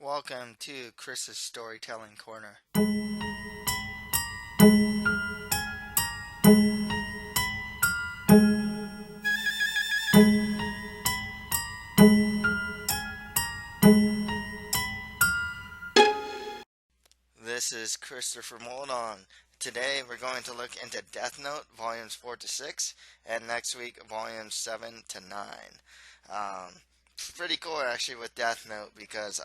Welcome to Chris's Storytelling Corner. This is Christopher Moldon. Today we're going to look into Death Note volumes 4 to 6, and next week volumes 7 to 9. Pretty cool actually with Death Note because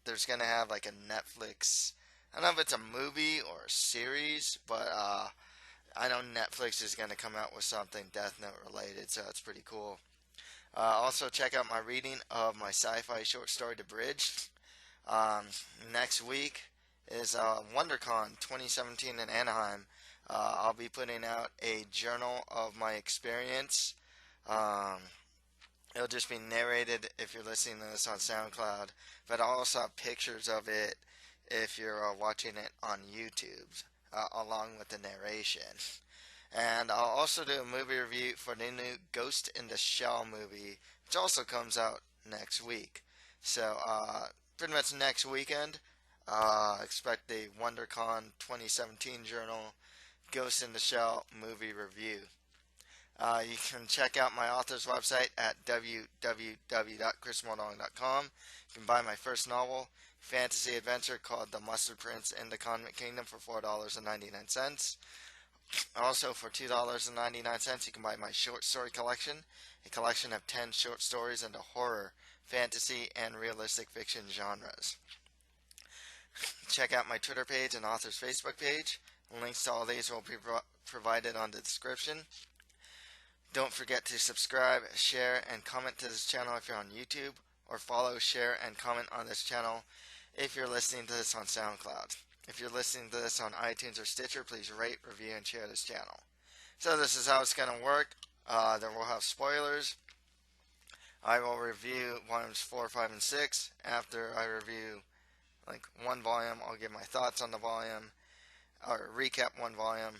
there's going to have like a Netflix. I don't know if it's a movie or a series, but I know Netflix is going to come out with something Death Note related, so it's pretty cool. Also, check out my reading of my sci-fi short story, The Bridge. Um, Next week is WonderCon 2017 in Anaheim. I'll be putting out a journal of my experience. Um, it'll just be narrated if you're listening to this on SoundCloud, but I'll also have pictures of it if you're watching it on YouTube, along with the narration. And I'll also do a movie review for the new Ghost in the Shell movie, which also comes out next week. So, pretty much next weekend, expect the WonderCon 2017 journal Ghost in the Shell movie review. You can check out my author's website at www.chrismoldong.com. You can buy my first novel, fantasy adventure called The Mustard Prince in the Convict Kingdom for $4.99. Also, for $2.99, you can buy my short story collection, a collection of 10 short stories in the horror, fantasy, and realistic fiction genres. Check out my Twitter page and author's Facebook page. Links to all these will be provided on the description. Don't forget to subscribe, share, and comment to this channel if you're on YouTube, or follow, share, and comment on this channel if you're listening to this on SoundCloud. If you're listening to this on iTunes or Stitcher, please rate, review, and share this channel. So this is how it's going to work. Then we'll have spoilers. I will review volumes 4, 5, and 6. After I review like one volume, I'll give my thoughts on the volume, or recap one volume.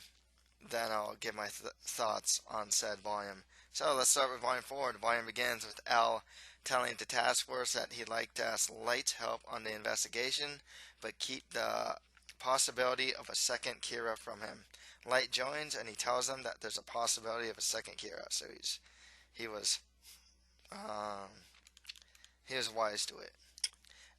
Then I'll give my thoughts on said volume. So let's start with volume 4. The volume begins with L telling the task force that he'd like to ask Light's help on the investigation, but keep the possibility of a second Kira from him. Light joins and he tells them that there's a possibility of a second Kira. So he was um, he was wise to it.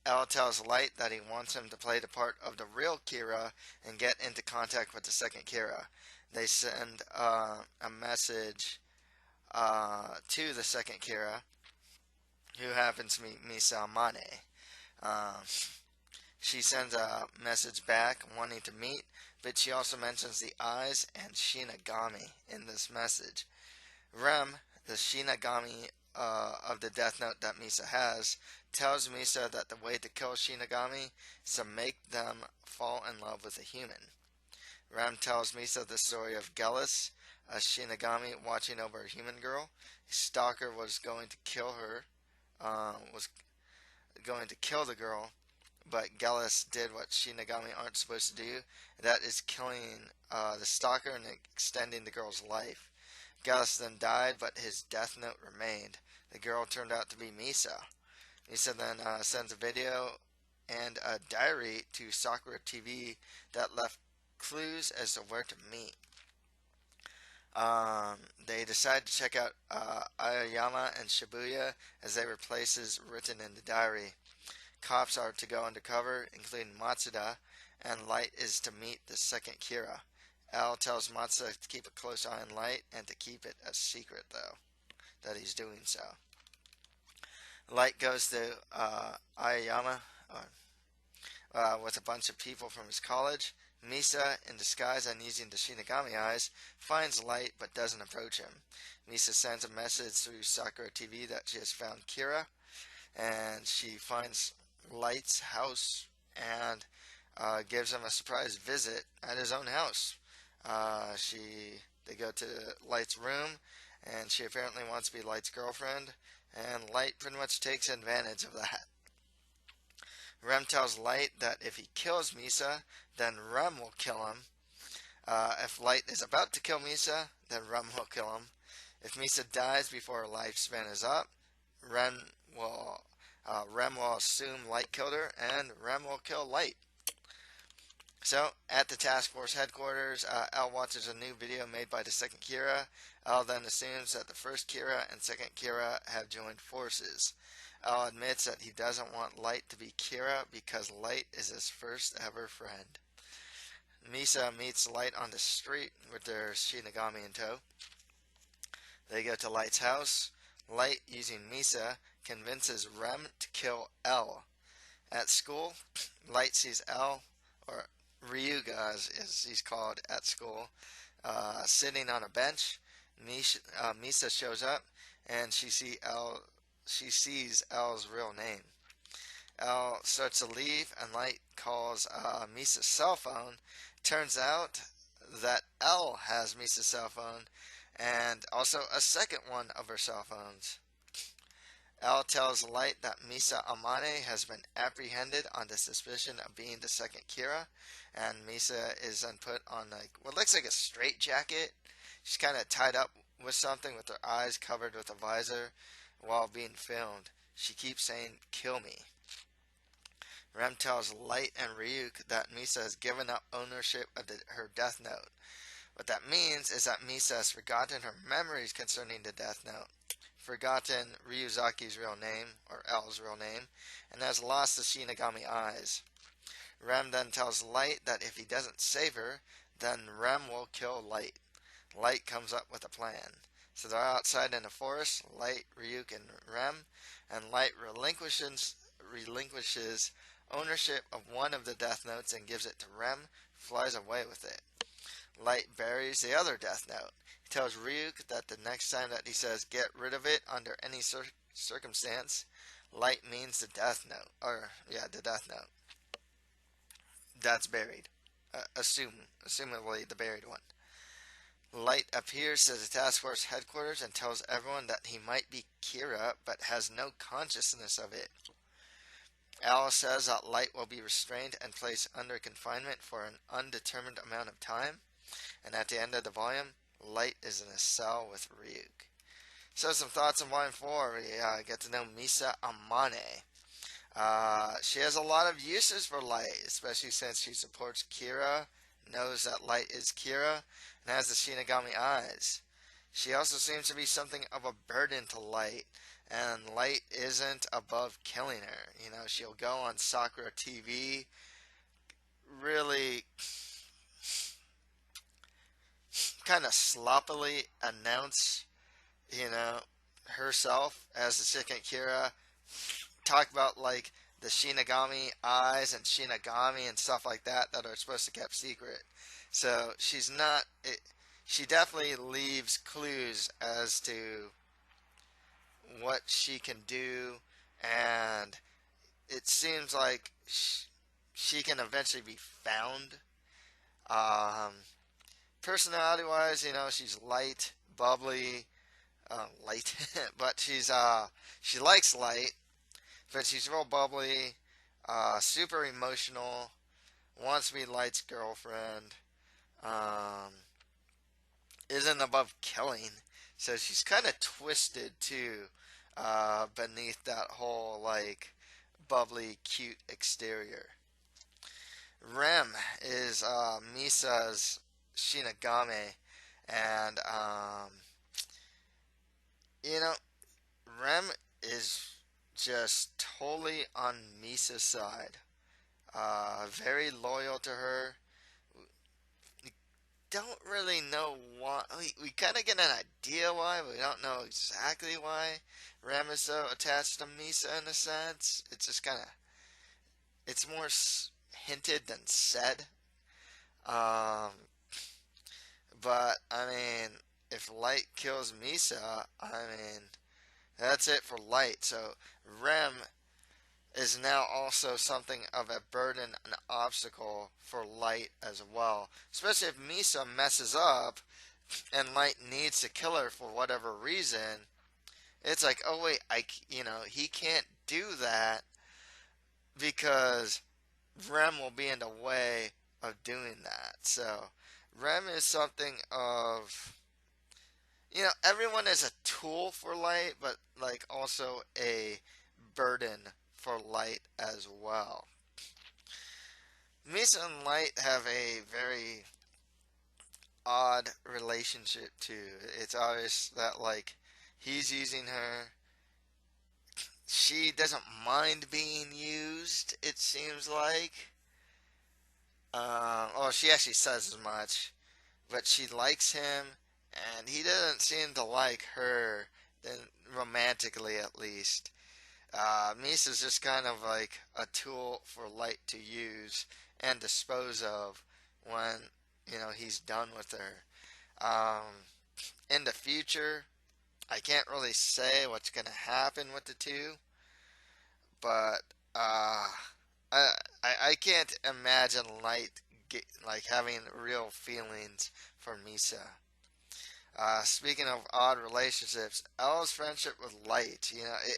L tells Light that he wants him to play the part of the real Kira and get into contact with the second Kira. They send a message to the second Kira, who happens to be Misa Amane. She sends a message back wanting to meet, but she also mentions the eyes and Shinigami in this message. Rem, the Shinigami of the Death Note that Misa has, tells Misa that the way to kill Shinigami is to make them fall in love with a human. Rem tells Misa the story of Gellus, a Shinigami watching over a human girl. A stalker was going to kill her, was going to kill the girl, but Gellus did what Shinigami aren't supposed to do. That is killing the stalker and extending the girl's life. Gellus then died, but his death note remained. The girl turned out to be Misa. Misa then sends a video and a diary to Sakura TV that left clues as to where to meet. They decide to check out Aoyama and Shibuya as they were places written in the diary. Cops are to go undercover, including Matsuda, and Light is to meet the second Kira. L tells Matsuda to keep a close eye on Light and to keep it a secret, though, that he's doing so. Light goes to Aoyama with a bunch of people from his college. Misa, in disguise and using the Shinigami eyes, finds Light but doesn't approach him. Misa sends a message through Sakura TV that she has found Kira, and she finds Light's house and gives him a surprise visit at his own house. They go to Light's room, and she apparently wants to be Light's girlfriend, and Light pretty much takes advantage of that. Rem tells Light that if he kills Misa, then Rem will kill him. If Light is about to kill Misa, then Rem will kill him. If Misa dies before her lifespan is up, Rem will Rem will assume Light killed her, and Rem will kill Light. So, at the task force headquarters, L watches a new video made by the second Kira. L then assumes that the first Kira and second Kira have joined forces. L admits that he doesn't want Light to be Kira because Light is his first ever friend. Misa meets Light on the street with their Shinigami in tow. They go to Light's house. Light, using Misa, convinces Rem to kill L. At school, Light sees L, or Ryuga as he's called at school, sitting on a bench. Misa shows up, and she sees L's real name. L starts to leave, and Light calls Misa's cell phone. Turns out that L has Misa's cell phone, and also a second one of her cell phones. L tells Light that Misa Amane has been apprehended on the suspicion of being the second Kira, and Misa is then put on what looks like a straitjacket. She's kind of tied up with something with her eyes covered with a visor while being filmed. She keeps saying, "Kill me." Rem tells Light and Ryuk that Misa has given up ownership of her Death Note. What that means is that Misa has forgotten her memories concerning the Death Note, forgotten Ryuzaki's real name, or L's real name, and has lost the Shinigami eyes. Rem then tells Light that if he doesn't save her, then Rem will kill Light. Light comes up with a plan. So they're outside in the forest, Light, Ryuk, and Rem, and Light relinquishes ownership of one of the Death Notes and gives it to Rem, flies away with it. Light buries the other Death Note. He tells Ryuk that the next time that he says get rid of it under any circumstance, Light means the Death Note. The Death Note. That's buried. Assumably the buried one. Light appears to the task force headquarters and tells everyone that he might be Kira, but has no consciousness of it. Al says that Light will be restrained and placed under confinement for an undetermined amount of time, and at the end of the volume, Light is in a cell with Ryuk. So some thoughts on Volume 4, we get to know Misa Amane. She has a lot of uses for Light, especially since she supports Kira, knows that Light is Kira, and has the Shinigami eyes. She also seems to be something of a burden to Light, and Light isn't above killing her. You know, she'll go on Sakura TV, really kind of sloppily announce, herself as the second Kira, talk about like the Shinigami eyes and Shinigami and stuff like that that are supposed to be kept secret. So she's not. She definitely leaves clues as to what she can do, and it seems like she can eventually be found. Personality-wise, she's light, bubbly, light, but she likes Light, but she's real bubbly, super emotional, wants to be Light's girlfriend, isn't above killing, so she's kind of twisted too, beneath that whole bubbly, cute exterior. Rem is Misa's Shinigami, and Rem is just totally on Misa's side. Very loyal to her. We don't really know why. We kind of get an idea why, but we don't know exactly why Rem is so attached to Misa in a sense. It's just kind of, it's more hinted than said. But, if Light kills Misa, that's it for Light. So, Rem is now also something of a burden, an obstacle for Light as well. Especially if Misa messes up and Light needs to kill her for whatever reason. It's like, oh wait, he can't do that because Rem will be in the way of doing that. So, Rem is something of, everyone is a tool for Light, but also a burden for Light as well. Misa and Light have a very odd relationship too. It's obvious that like he's using her. She doesn't mind being used, it seems like. Well, she actually says as much, but she likes him, and he doesn't seem to like her, then romantically at least. Misa's just kind of like a tool for Light to use and dispose of when, he's done with her. In the future, I can't really say what's going to happen with the two, but I, I can't imagine Light like having real feelings for Misa. Speaking of odd relationships, Elle's friendship with Light,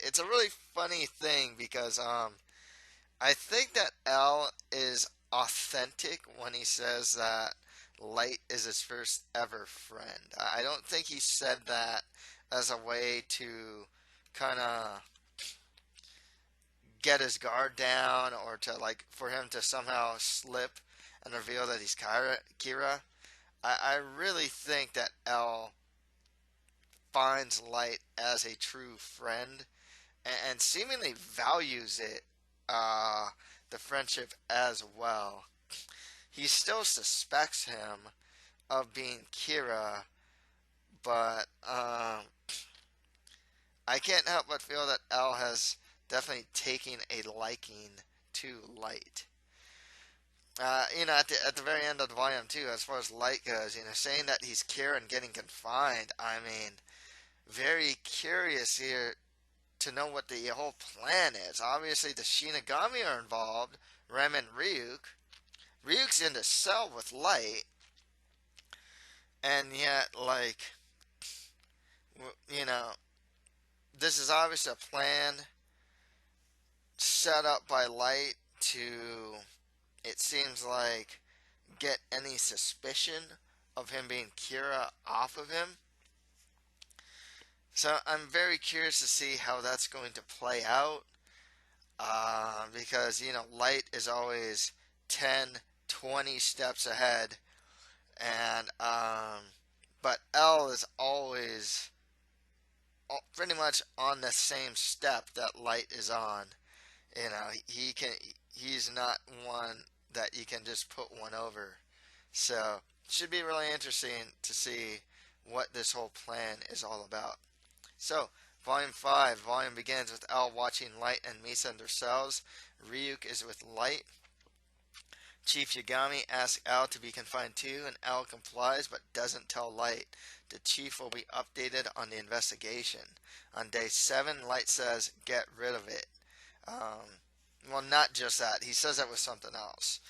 it's a really funny thing because I think that Elle is authentic when he says that Light is his first ever friend. I don't think he said that as a way to kind of get his guard down or to like for him to somehow slip and reveal that he's Kira. I really think that Elle finds Light as a true friend and seemingly values it, the friendship as well. He still suspects him of being Kira, but I can't help but feel that Elle has definitely taken a liking to Light. At the very end of the volume too, as far as Light goes, saying that he's Kira and getting confined. I mean, very curious here to know what the whole plan is. Obviously, the Shinigami are involved, Rem and Ryuk. Ryuk's in the cell with Light, and yet, like, you know, this is obviously a plan set up by Light to, it seems like, get any suspicion of him being Kira off of him. So I'm very curious to see how that's going to play out. Because, Light is always 10, 20 steps ahead. And, but Elle is always pretty much on the same step that Light is on. He's not one that you can just put one over. So, it should be really interesting to see what this whole plan is all about. So, Volume 5. Volume begins with Elle watching Light and Misa in their cells. Ryuk is with Light. Chief Yagami asks Elle to be confined too, and Elle complies but doesn't tell Light. The chief will be updated on the investigation. On day 7, Light says, "Get rid of it." Well, not just that. He says that with something else.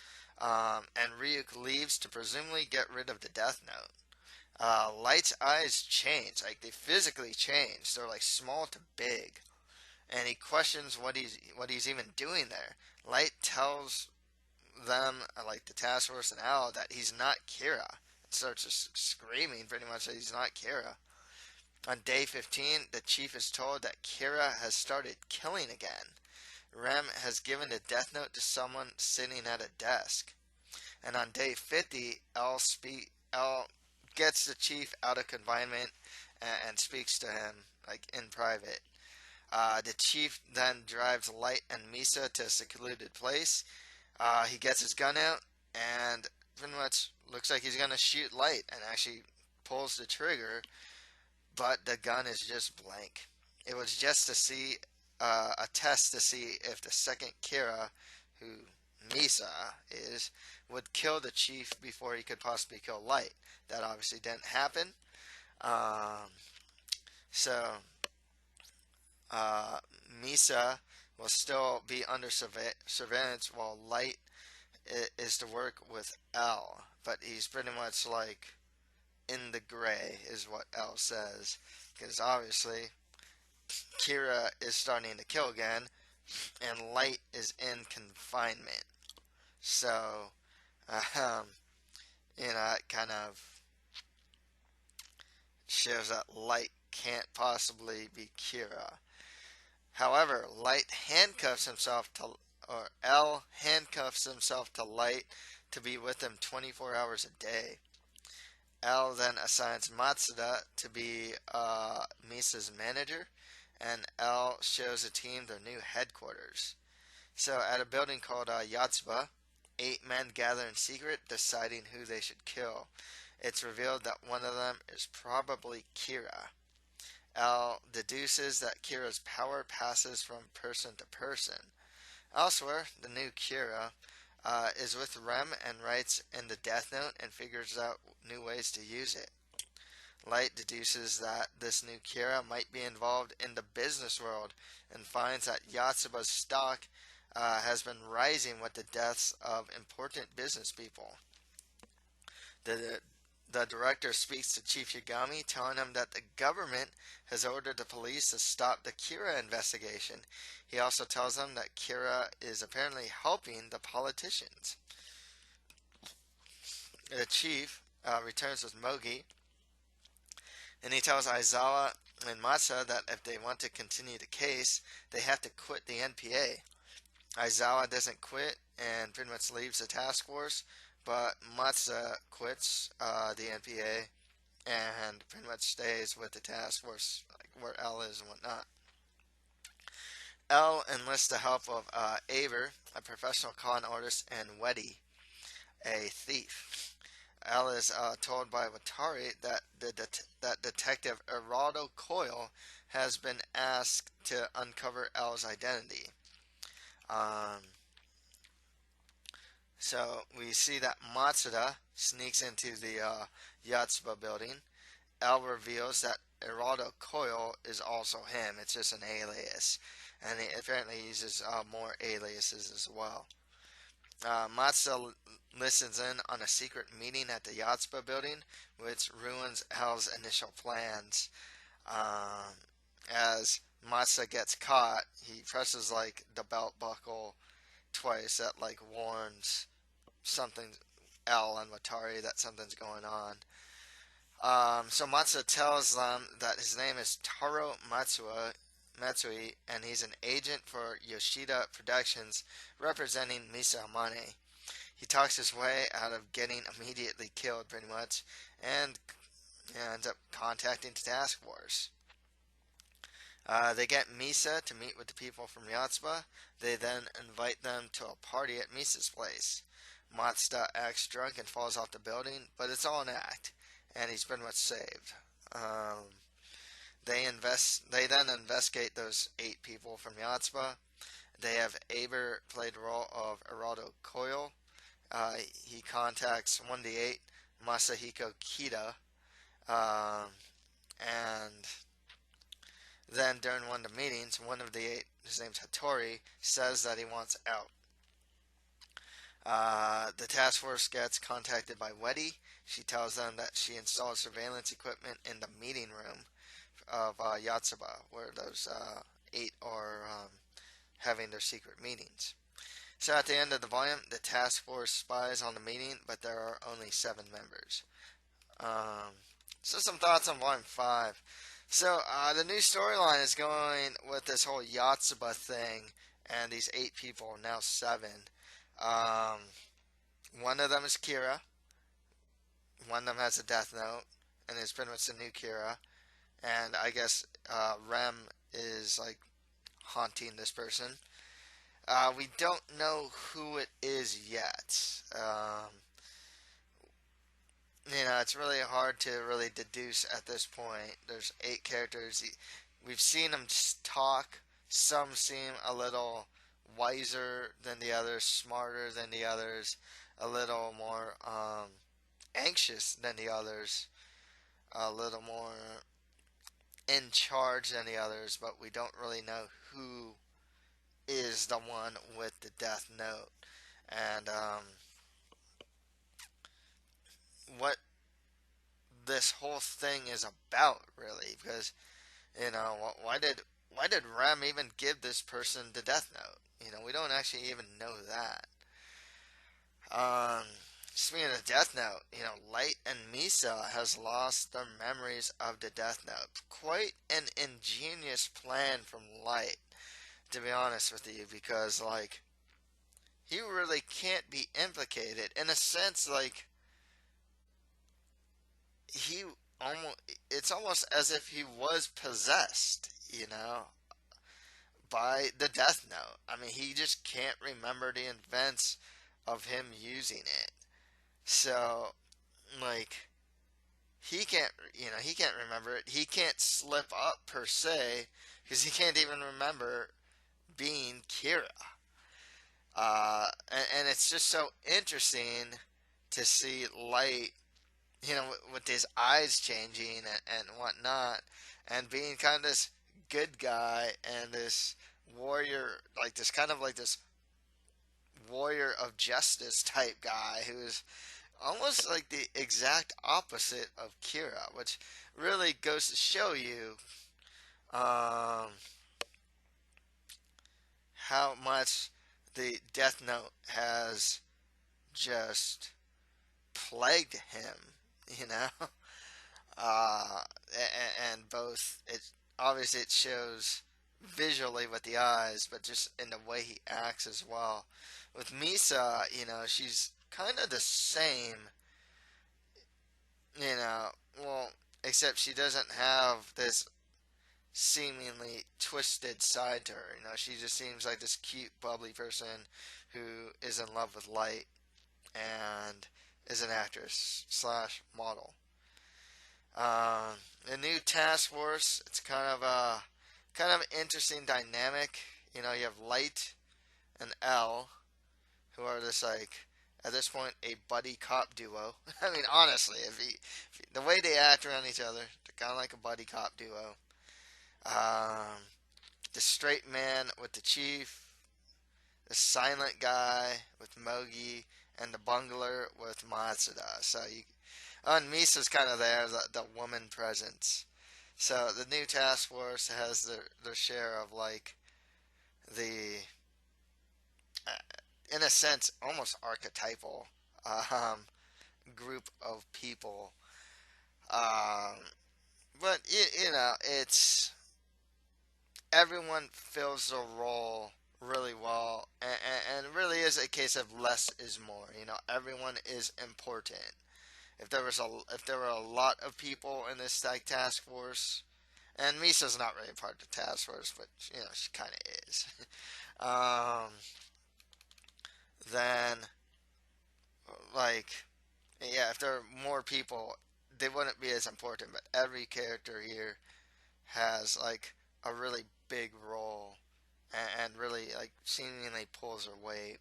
And Ryuk leaves to presumably get rid of the Death Note. Light's eyes change, like they physically change. They're like small to big, and he questions what he's even doing there. Light tells them, like the task force and Elle, that he's not Kira. And starts just screaming pretty much that he's not Kira. On day 15, the chief is told that Kira has started killing again. Rem has given the Death Note to someone sitting at a desk. And on day 50, Elle gets the chief out of confinement and speaks to him, like, in private. The chief then drives Light and Misa to a secluded place. He gets his gun out and pretty much looks like he's going to shoot Light and actually pulls the trigger, but the gun is just blank. It was just to see a test to see if the second Kira, who Misa is, would kill the chief before he could possibly kill Light. That obviously didn't happen. So Misa will still be under surveillance while Light is to work with Elle. But he's pretty much like in the gray, is what Elle says. Because obviously Kira is starting to kill again, and Light is in confinement. So, it kind of shows that Light can't possibly be Kira. However, Light handcuffs himself to, or L handcuffs himself to Light to be with him 24 hours a day. L then assigns Matsuda to be Misa's manager, and L shows the team their new headquarters. So, at a building called Yatsuba, 8 men gather in secret, deciding who they should kill. It's revealed that one of them is probably Kira. L deduces that Kira's power passes from person to person. Elsewhere, the new Kira is with Rem and writes in the Death Note and figures out new ways to use it. Light deduces that this new Kira might be involved in the business world and finds that Yatsuba's stock has been rising with the deaths of important business people. The, the director speaks to Chief Yagami, telling him that the government has ordered the police to stop the Kira investigation. He also tells them that Kira is apparently helping the politicians. The chief returns with Mogi, and he tells Aizawa and Masa that if they want to continue the case, they have to quit the NPA. Aizawa doesn't quit and pretty much leaves the task force, but Matsuda quits the NPA and pretty much stays with the task force, like where L is and whatnot. L enlists the help of Aver, a professional con artist, and Weddy, a thief. L is told by Watari that that Detective Eraldo Coyle has been asked to uncover L's identity. So we see that Matsuda sneaks into the Yatsuba building. L reveals that Eraldo Coyle is also him. It's just an alias. And he apparently uses more aliases as well. Matsuda listens in on a secret meeting at the Yatsuba building, which ruins L's initial plans. As Matsuda gets caught, he presses like the belt buckle twice that like warns something L and Watari that something's going on. So Matsuda tells them that his name is Taro Matsui, and he's an agent for Yoshida Productions representing Misa Hamane. He talks his way out of getting immediately killed pretty much, and ends up contacting the task force. They get Misa to meet with the people from Yatsuba. They then invite them to a party at Misa's place. Matsuda acts drunk and falls off the building, but it's all an act, and he's pretty much saved. They then investigate those 8 people from Yatsuba. They have Aber play the role of Eraldo Coyle. He contacts 1D8 Masahiko Kita, and then during one of the meetings, one of the 8, his name's Hattori, says that he wants out. The task force gets contacted by Weddy. She tells them that she installed surveillance equipment in the meeting room of Yatsuba, where those 8 are having their secret meetings. So at the end of the volume, the task force spies on the meeting, but there are only 7 members. So some thoughts on volume 5. So the new storyline is going with this whole Yatsuba thing, and these 8 people, now 7. One of them is Kira. One of them has a death note, and is pretty much the new Kira. And I guess Rem is like haunting this person. We don't know who it is yet. It's really hard to really deduce at this point. There's 8 characters. We've seen them talk. Some seem a little wiser than the others, smarter than the others, a little more anxious than the others, a little more in charge than the others, but we don't really know who is the one with the death note. And what this whole thing is about, really, because why did Rem even give this person the death note? We don't actually even know that. Speaking of Death Note, Light and Misa has lost their memories of the Death Note. Quite an ingenious plan from Light. to be honest with you, because like he really can't be implicated in a sense. Like he almost, it's almost as if he was possessed, by the Death Note. I mean, he just can't remember the events of him using it. So, like, he can't remember it. He can't slip up per se because he can't even remember being Kira. And it's just so interesting to see Light, with his eyes changing and whatnot, and being kind of this good guy and this warrior, like this kind of like this warrior of justice type guy who's almost like the exact opposite of Kira, which really goes to show you um, how much the Death Note has just plagued him, you know. And both it obviously it shows visually with the eyes, but just in the way he acts as well. With Misa, she's kind of the same, you know, well, except she doesn't have this seemingly twisted side to her. She just seems like this cute, bubbly person who is in love with Light and is an actress slash model. The new task force, it's kind of interesting dynamic. You have Light and L, who are this like at this point a buddy cop duo. I mean, honestly, the way they act around each other, they're kind of like a buddy cop duo. Um, the straight man with the chief, the silent guy with Mogi, and the bungler with Matsuda. So and Misa's kind of there, the woman presence. So the new task force has their share of like the, in a sense, almost archetypal um, group of people. Um, but it's everyone fills the role really well, and really is a case of less is more. Everyone is important. If there were a lot of people in this like task force, and Misa's not really part of the task force, but she kind of is. um, then like yeah, if there were more people, they wouldn't be as important. But every character here has like a really big role and really like seemingly pulls their weight.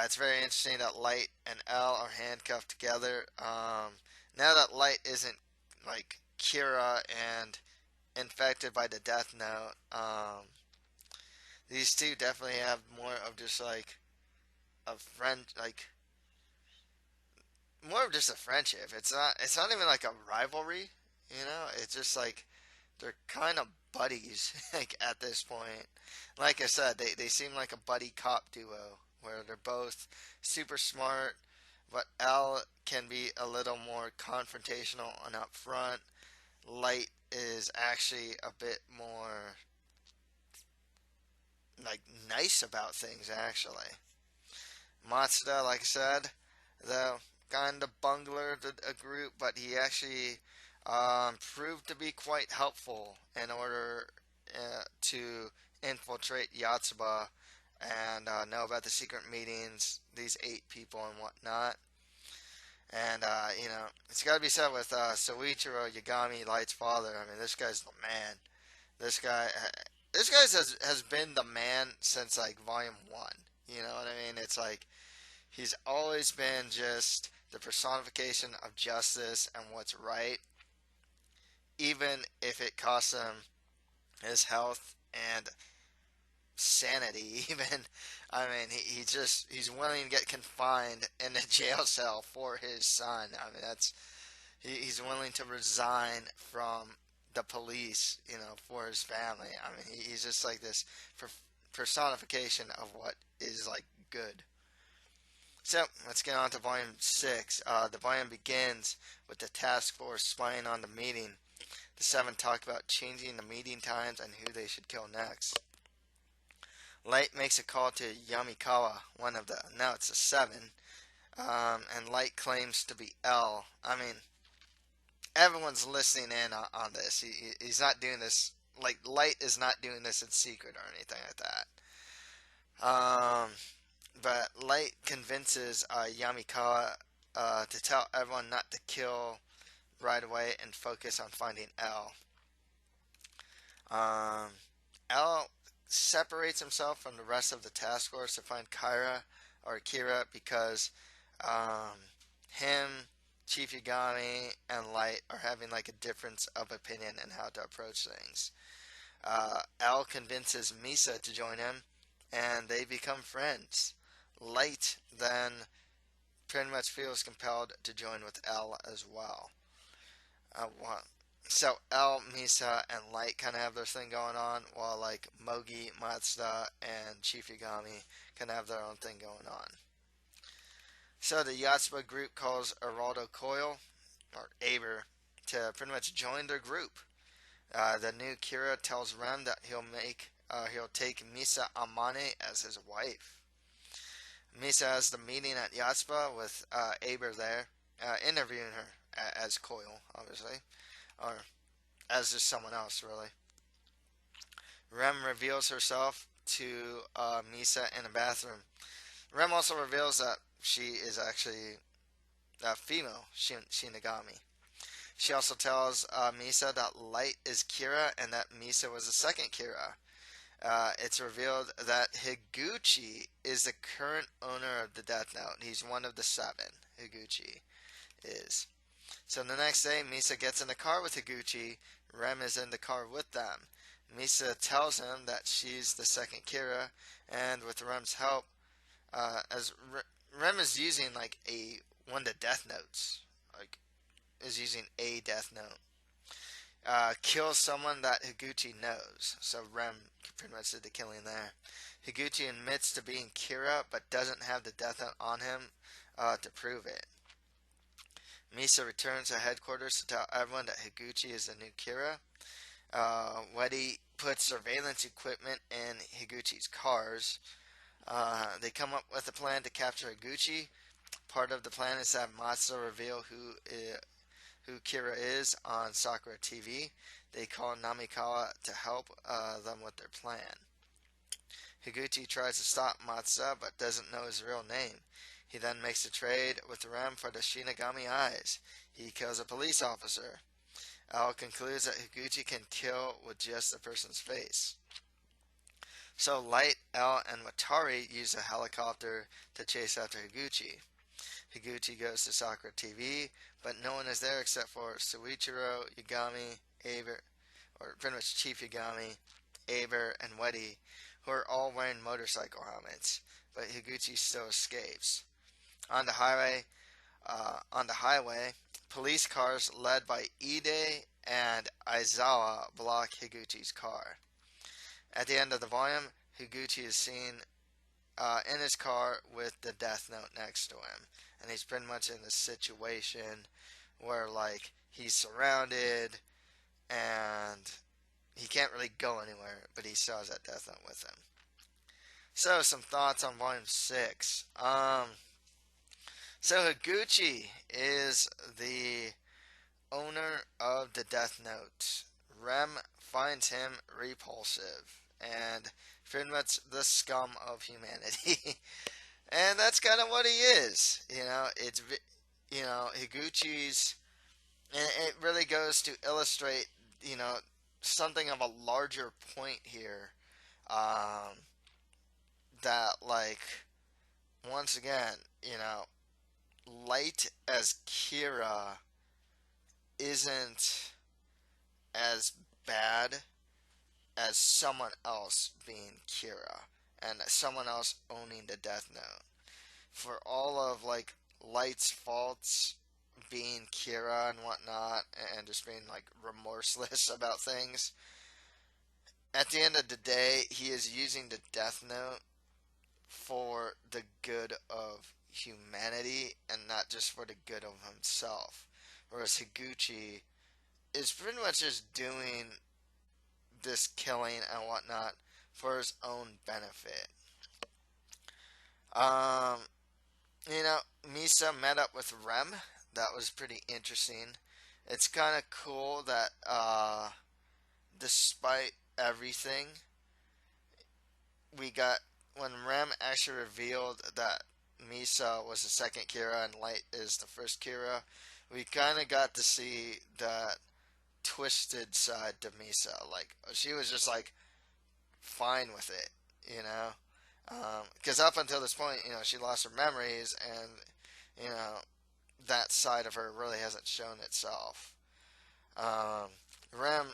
It's very interesting that Light and L are handcuffed together. Now that Light isn't like Kira and infected by the Death Note, these two definitely have more of just like a friend, like more of just a friendship. It's not even like a rivalry, It's just like they're kind of buddies like at this point. Like I said, they seem like a buddy cop duo where they're both super smart, but L can be a little more confrontational and upfront. Light is actually a bit more like nice about things actually. Matsuda, like I said, the kind of bungler to a group, but he actually proved to be quite helpful in order to infiltrate Yatsuba and know about the secret meetings, these 8 people and whatnot. And it's got to be said with Soichiro Yagami, Light's father. I mean, this guy's the man. This guy, this guy has been the man since like Volume 1. You know what I mean? It's like he's always been just the personification of justice and what's right, even if it costs him his health and sanity. Even, I mean, he's willing to get confined in a jail cell for his son. I mean, he's willing to resign from the police, for his family. I mean, he's just like this personification of what is like good. So let's get on to Volume 6. The volume begins with the task force spying on the meeting. The 7 talk about changing the meeting times and who they should kill next. Light makes a call to Yamikawa, one of the, now it's a 7, and Light claims to be L. I mean, everyone's listening in on this. He's not doing this, like, Light is not doing this in secret or anything like that. But Light convinces Yamikawa to tell everyone not to kill right away and focus on finding L. Um, L separates himself from the rest of the task force to find Kira because um, him, Chief Yagami, and Light are having like a difference of opinion in how to approach things. L convinces Misa to join him, and they become friends. Light then pretty much feels compelled to join with L as well. So L, Misa, and Light kind of have their thing going on, while like Mogi, Mazda, and Chief Yagami kind of have their own thing going on. So the Yatsuba group calls Araldo Coil, or Aber, to pretty much join their group. The new Kira tells Rem that he'll take Misa Amane as his wife. Misa has the meeting at Yatsuba with Aber there, interviewing her as Coil, obviously, or as just someone else, really. Rem reveals herself to Misa in a bathroom. Rem also reveals that she is actually a female Shinigami. She also tells Misa that Light is Kira and that Misa was the second Kira. It's revealed that Higuchi is the current owner of the Death Note. He's one of the 7. Higuchi is. So the next day, Misa gets in the car with Higuchi. Rem is in the car with them. Misa tells him that she's the second Kira, and with Rem's help, as Rem is using like one of the Death Notes, like is using a Death Note. Kills someone that Higuchi knows. So Rem pretty much did the killing there. Higuchi admits to being Kira, but doesn't have the Death Note on him to prove it. Misa returns to headquarters to tell everyone that Higuchi is the new Kira. Wedi puts surveillance equipment in Higuchi's cars. They come up with a plan to capture Higuchi. Part of the plan is to have Matsuda reveal who Kira is on Sakura TV. They call Namikawa to help them with their plan. Higuchi tries to stop Matsuda but doesn't know his real name. He then makes a trade with Rem for the Shinigami eyes. He kills a police officer. L concludes that Higuchi can kill with just a person's face. So Light, L, and Watari use a helicopter to chase after Higuchi. Higuchi goes to Sakura TV, but no one is there except for Suichiro, Yagami, Aber, or pretty much Chief Yagami, Aber, and Wedi, who are all wearing motorcycle helmets, but Higuchi still escapes. On the highway, police cars led by Ide and Aizawa block Higuchi's car. At the end of the volume, Higuchi is seen in his car with the Death Note next to him, and he's pretty much in this situation where like he's surrounded and he can't really go anywhere, but he still has that Death Note with him. So some thoughts on volume 6. So Higuchi is the owner of the Death Note. Rem finds him repulsive and pretty much the scum of humanity. And that's kind of what he is. Higuchi's, and it really goes to illustrate, something of a larger point here. That, like, once again, Light as Kira isn't as bad as someone else being Kira and someone else owning the Death Note. For all of like Light's faults being Kira and whatnot and just being like remorseless about things, at the end of the day he is using the Death Note for the good of humanity and not just for the good of himself. Whereas Higuchi is pretty much just doing this killing and whatnot for his own benefit. Um, you know, Misa met up with Rem. That was pretty interesting. It's kind of cool that despite everything, we got when Rem actually revealed that Misa was the second Kira and Light is the first Kira, we kind of got to see that twisted side to Misa. Like, she was just like fine with it, you know? Because up until this point, she lost her memories, and, you know, that side of her really hasn't shown itself. Um, Rem,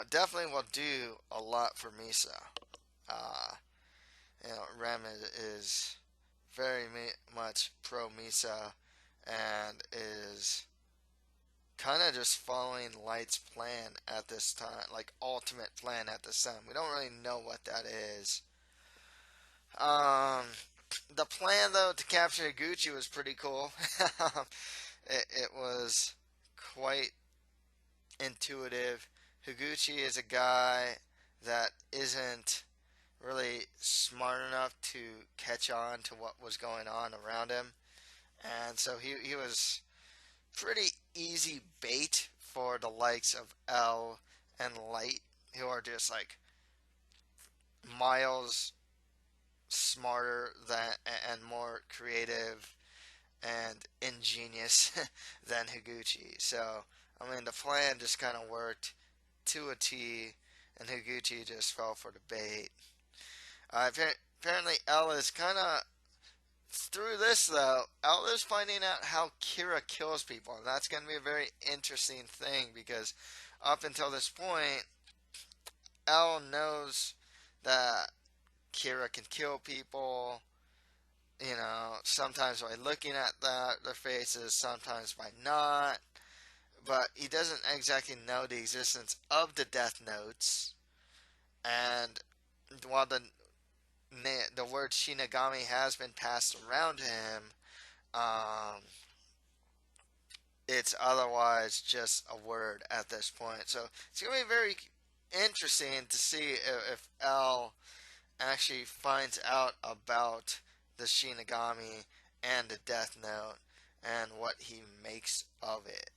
definitely will do a lot for Misa. Uh, Rem is very much pro Misa and is kind of just following Light's plan at this time, like ultimate plan at this time. We don't really know what that is. Um, the plan though to capture Higuchi was pretty cool. it was quite intuitive. Higuchi is a guy that isn't really smart enough to catch on to what was going on around him, and so he was pretty easy bait for the likes of L and Light, who are just like miles smarter than and more creative and ingenious than Higuchi. So, I mean, the plan just kind of worked to a T, and Higuchi just fell for the bait. Apparently, L is kind of through this though. L is finding out how Kira kills people, and that's going to be a very interesting thing because up until this point, L knows that Kira can kill people, sometimes by looking at their faces, sometimes by not. But he doesn't exactly know the existence of the Death Notes. And while the word Shinigami has been passed around him, um, it's otherwise just a word at this point. So it's going to be very interesting to see if L actually finds out about the Shinigami and the Death Note and what he makes of it.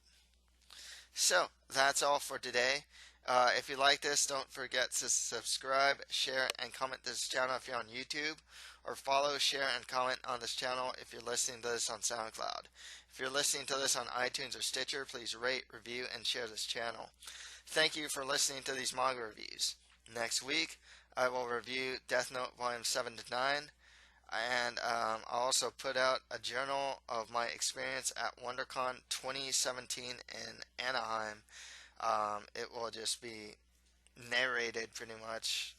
So that's all for today. If you like this, don't forget to subscribe, share, and comment this channel if you're on YouTube, or follow, share, and comment on this channel if you're listening to this on SoundCloud. If you're listening to this on iTunes or Stitcher, please rate, review, and share this channel. Thank you for listening to these manga reviews. Next week, I will review Death Note Volume 7 to 9, and I'll also put out a journal of my experience at WonderCon 2017 in Anaheim. It will just be narrated pretty much,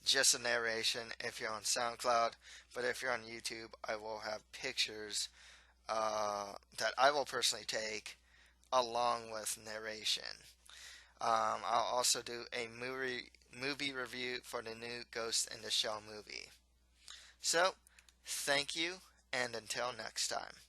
just a narration if you're on SoundCloud, but if you're on YouTube, I will have pictures that I will personally take along with narration. I'll also do a movie review for the new Ghost in the Shell movie. So, thank you, and until next time.